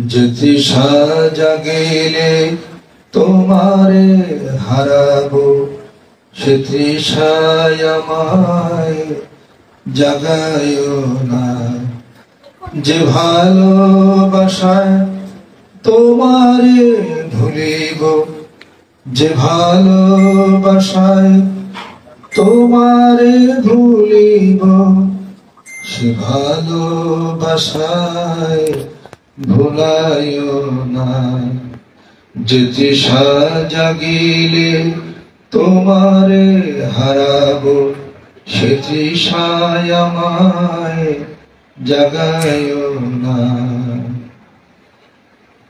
যে তৃষা জাগিলে তোমারে হারাবো, সে তৃষায় আমায় জাগায়ো না। যে ভালোবাসায় তোমারে ভুলিব, যে ভালোবাসায় তোমারে ভুলিব, সে ভালোবাসায় ভুলাইও না। যে তৃষা জাগিলে তোমারে হারাবো, সে তৃষায় আমায় জাগায়ো না।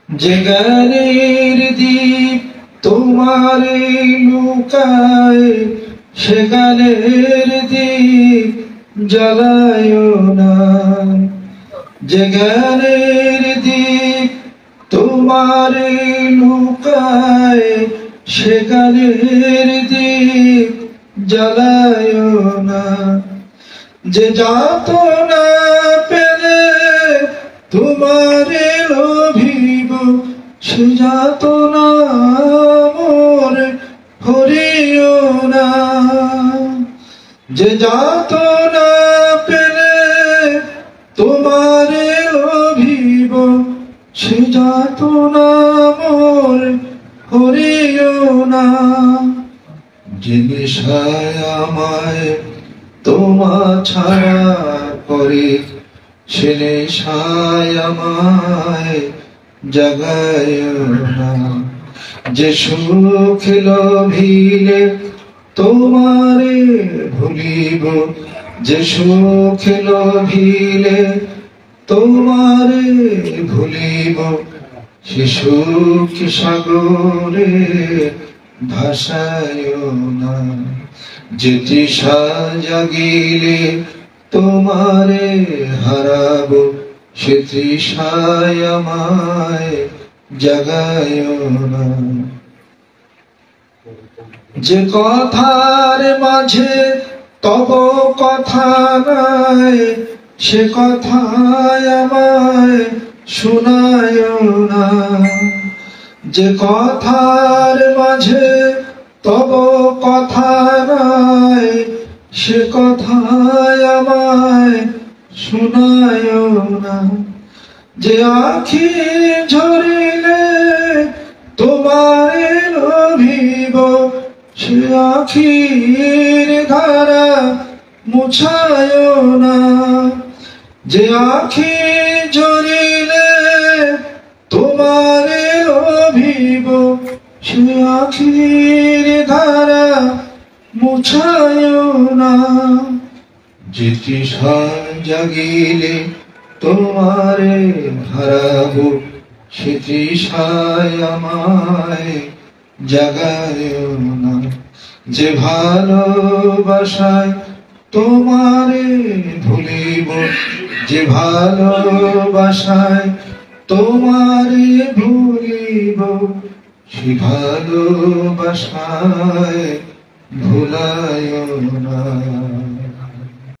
যে জ্ঞানের দীপ তোমারে লুকায়, সে জ্ঞানের দীপ জ্বালায়ো না। যে জ্ঞানের দীপ তোমারে লুকায়, সে জ্ঞানের দীপ জ্বালায়ো না। যে যাতনা পেলে তোমারে লোভিব, সে যাতনা মোর হরিও না। যে যাতনা পেলে তোমারে লোভিব, সে যাতনা মোর হরিও না। যে নেশায় আমায় তোমা ছাড়া করে, সে নেশায় আমায় জাগায়ো না। যে সুখ লোভিলে তোমারে ভুলিব, যে সুখ লোভিলে তোমারে ভুলিব, সে সুখ সাগরে ভাসায়ো না। যে তৃষা জাগিলে তোমারে হারাবো, সে তৃষায় আমায় জাগায়ো না। যে কথার মাঝে তব কথা নাই, সে কথায় আমায় শোনায়ো না। যে কথার মাঝে তব কথা নাই, সে কথায় আমায় শোনায়ো না। যে আখি ঝরিলে তোমারে লোভিব, সে আখির ধারা মুছায়ো না। যে আখি ঝরিলে তোমারে লোভিব, সে আখির ধারা মুছায়ো না। যে তৃষা জাগিলে তোমারে হারাবো, সে তৃষায় আমায় জাগায়ো না। যে ভালোবাসায় তোমারে ভুলিব, যে ভালোবাসায় তোমারে ভুলিব, সে ভালোবাসায় ভুলায়ো না।